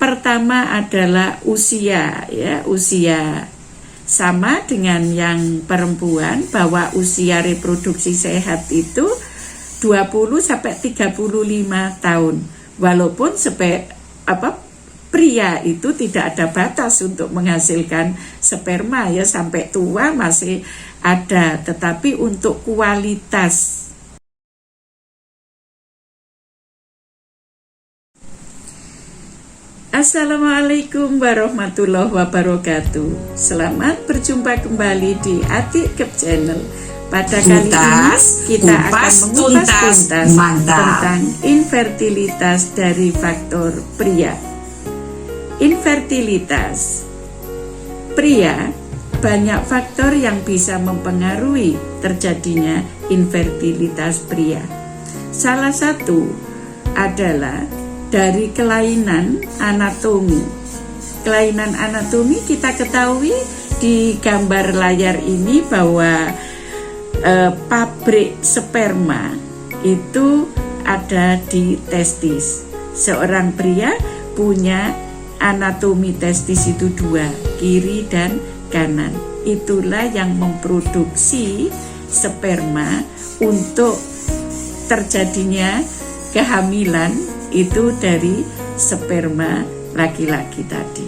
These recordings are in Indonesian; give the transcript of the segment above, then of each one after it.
Pertama adalah usia, ya, usia sama dengan yang perempuan, bahwa usia reproduksi sehat itu 20 sampai 35 tahun. Walaupun pria itu tidak ada batas untuk menghasilkan sperma, ya, sampai tua masih ada, tetapi untuk kualitas. Assalamualaikum warahmatullahi wabarakatuh. Selamat berjumpa kembali di Atik Kep Channel. Pada kali ini kita akan mengupas tuntas tentang infertilitas dari faktor pria. Infertilitas pria, banyak faktor yang bisa mempengaruhi terjadinya infertilitas pria. Salah satu adalah dari kelainan anatomi. Kelainan anatomi kita ketahui di gambar layar ini bahwa pabrik sperma itu ada di testis. Seorang pria punya anatomi testis itu dua, kiri dan kanan. Itulah yang memproduksi sperma untuk terjadinya kehamilan itu dari sperma laki-laki tadi.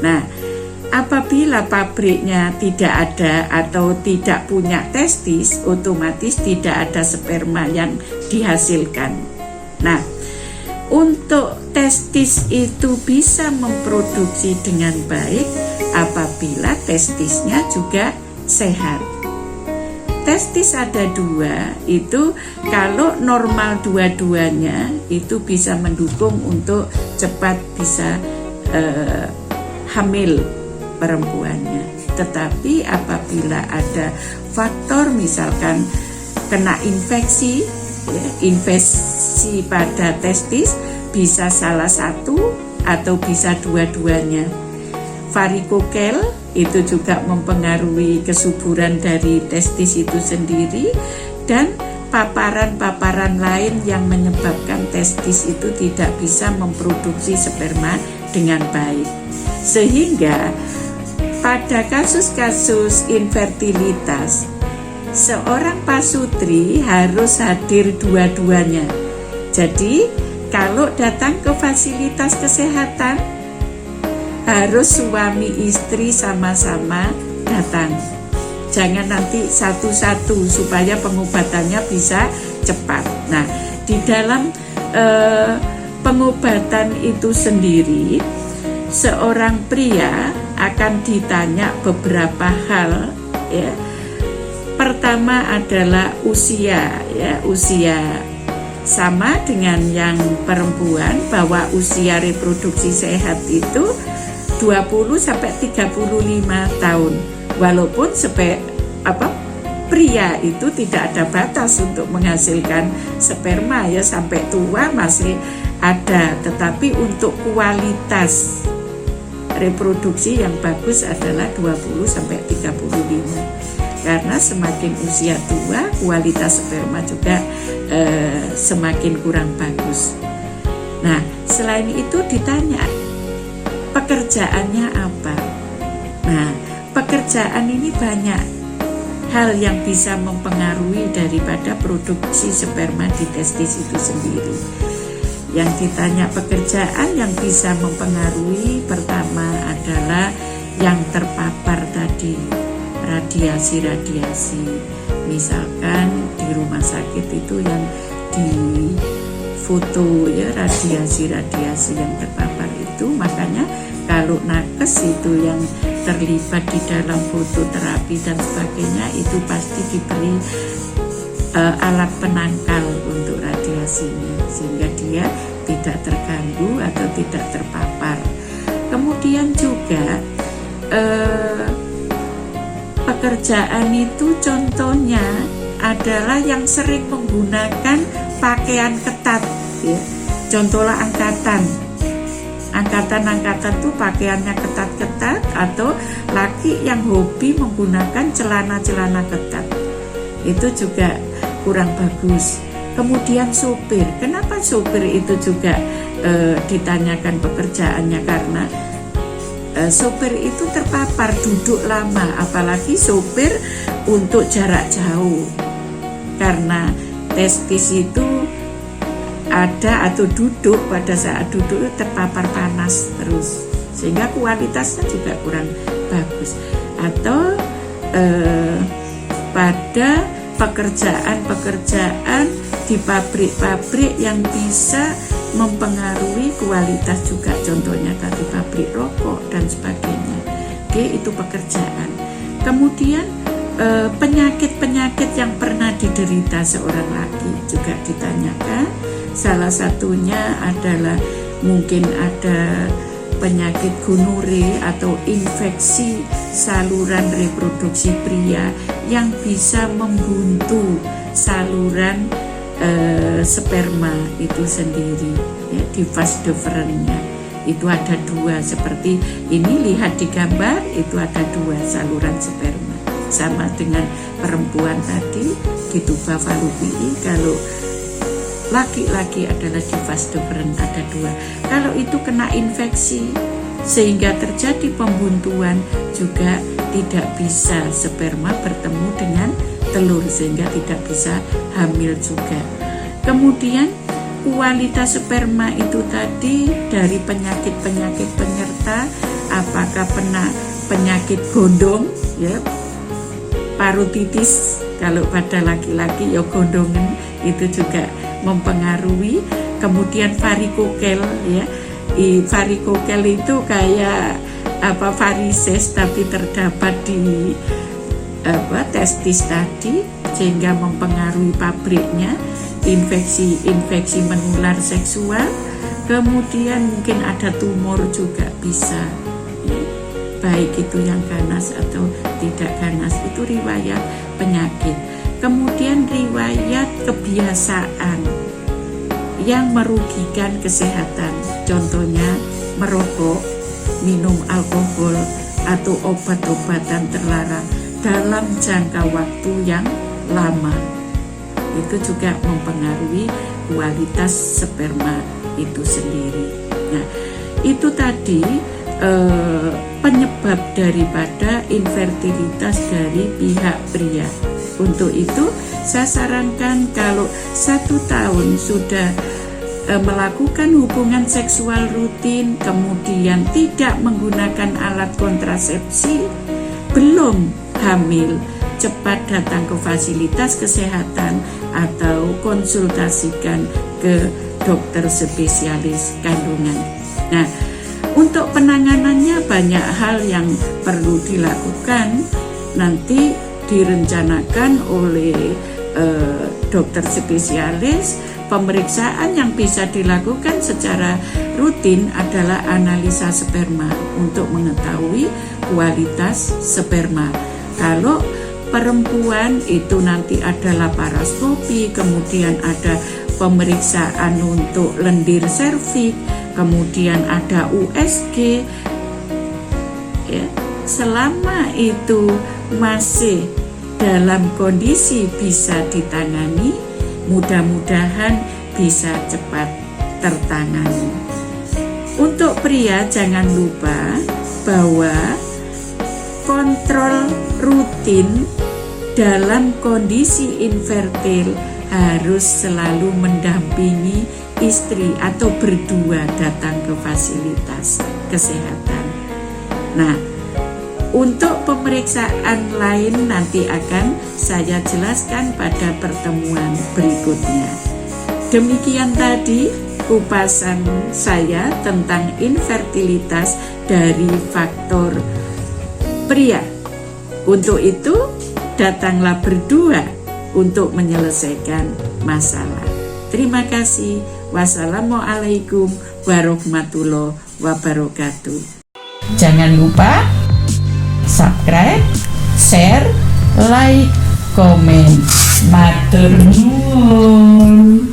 Nah, apabila pabriknya tidak ada atau tidak punya testis, otomatis tidak ada sperma yang dihasilkan. Nah, untuk testis itu bisa memproduksi dengan baik apabila testisnya juga sehat. Testis ada dua, itu kalau normal dua-duanya itu bisa mendukung untuk cepat bisa hamil perempuannya. Tetapi apabila ada faktor misalkan kena infeksi, ya, infeksi pada testis, bisa salah satu atau bisa dua-duanya. Varikokel itu juga mempengaruhi kesuburan dari testis itu sendiri, dan paparan-paparan lain yang menyebabkan testis itu tidak bisa memproduksi sperma dengan baik. Sehingga pada kasus-kasus infertilitas, seorang pasutri harus hadir dua-duanya. Jadi kalau datang ke fasilitas kesehatan, harus suami istri sama-sama datang. Jangan nanti satu-satu supaya pengobatannya bisa cepat. Nah, di dalam pengobatan itu sendiri, seorang pria akan ditanya beberapa hal, ya. Pertama adalah usia, ya, usia sama dengan yang perempuan, bahwa usia reproduksi sehat itu 20 sampai 35 tahun. Walaupun pria itu tidak ada batas untuk menghasilkan sperma, ya, sampai tua masih ada, tetapi untuk kualitas reproduksi yang bagus adalah 20 sampai 35. Karena semakin usia tua, kualitas sperma juga semakin kurang bagus. Nah, selain itu ditanya pekerjaannya apa. Nah, pekerjaan ini banyak hal yang bisa mempengaruhi daripada produksi sperma di testis itu sendiri. Yang ditanya pekerjaan yang bisa mempengaruhi, pertama adalah yang terpapar tadi, radiasi-radiasi. Misalkan di rumah sakit itu yang di foto, ya, radiasi-radiasi yang terpapar itu, makanya kalau nakes itu yang terlibat di dalam fototerapi dan sebagainya itu pasti diberi alat penangkal untuk radiasinya sehingga dia tidak terganggu atau tidak terpapar. Kemudian juga pekerjaan itu contohnya adalah yang sering menggunakan pakaian ketat, ya. Contohlah angkatan tuh pakaiannya ketat-ketat, atau laki yang hobi menggunakan celana-celana ketat, itu juga kurang bagus. Kemudian sopir, kenapa sopir itu juga ditanyakan pekerjaannya? Karena sopir itu terpapar duduk lama, apalagi sopir untuk jarak jauh, karena testis itu ada atau duduk, pada saat duduk terpapar panas terus, sehingga kualitasnya juga kurang bagus. Atau pada pekerjaan di pabrik-pabrik yang bisa mempengaruhi kualitas juga, contohnya tadi pabrik rokok dan sebagainya. Oke, itu pekerjaan. Kemudian penyakit-penyakit yang pernah diderita seorang laki juga ditanyakan. Salah satunya adalah mungkin ada penyakit gonore atau infeksi saluran reproduksi pria yang bisa membuntu saluran sperma itu sendiri, ya, di vas deferensnya itu ada 2, seperti ini, lihat di gambar, itu ada 2 saluran sperma, sama dengan perempuan tadi di tuba fallopiae. Kalau laki-laki adalah di vas deferens ada 2. Kalau itu kena infeksi sehingga terjadi pembuntuan, juga tidak bisa sperma bertemu dengan telur, sehingga tidak bisa hamil juga. Kemudian kualitas sperma itu tadi dari penyakit-penyakit penyerta, apakah penyakit gondong, ya, parotitis kalau pada laki-laki, ya gondongan itu juga mempengaruhi. Kemudian varikokel, ya, varikokel itu kayak varises tapi terdapat di testis tadi, sehingga mempengaruhi pabriknya, infeksi menular seksual. Kemudian mungkin ada tumor juga bisa, ya, baik itu yang ganas atau tidak ganas, itu riwayat penyakit. Kemudian riwayat kebiasaan yang merugikan kesehatan, contohnya merokok, minum alkohol, atau obat-obatan terlarang dalam jangka waktu yang lama, itu juga mempengaruhi kualitas sperma itu sendiri. Nah, itu tadi penyebab daripada infertilitas dari pihak pria. Untuk itu saya sarankan kalau 1 tahun sudah melakukan hubungan seksual rutin, kemudian tidak menggunakan alat kontrasepsi, belum hamil, cepat datang ke fasilitas kesehatan atau konsultasikan ke dokter spesialis kandungan. Nah, untuk penanganannya banyak hal yang perlu dilakukan, nanti direncanakan oleh dokter spesialis. Pemeriksaan yang bisa dilakukan secara rutin adalah analisa sperma untuk mengetahui kualitas sperma. Kalau perempuan itu nanti ada laparoskopi, kemudian ada pemeriksaan untuk lendir serviks, kemudian ada USG, ya. Selama itu masih dalam kondisi bisa ditangani, mudah-mudahan bisa cepat tertangani. Untuk pria jangan lupa bahwa kontrol rutin dalam kondisi infertil harus selalu mendampingi istri atau berdua datang ke fasilitas kesehatan. Nah, untuk pemeriksaan lain nanti akan saya jelaskan pada pertemuan berikutnya. Demikian tadi kupasan saya tentang infertilitas dari faktor pria. Untuk itu, datanglah berdua untuk menyelesaikan masalah. Terima kasih. Wassalamualaikum warahmatullahi wabarakatuh. Jangan lupa subscribe, share, like, komen. Matur nuwun.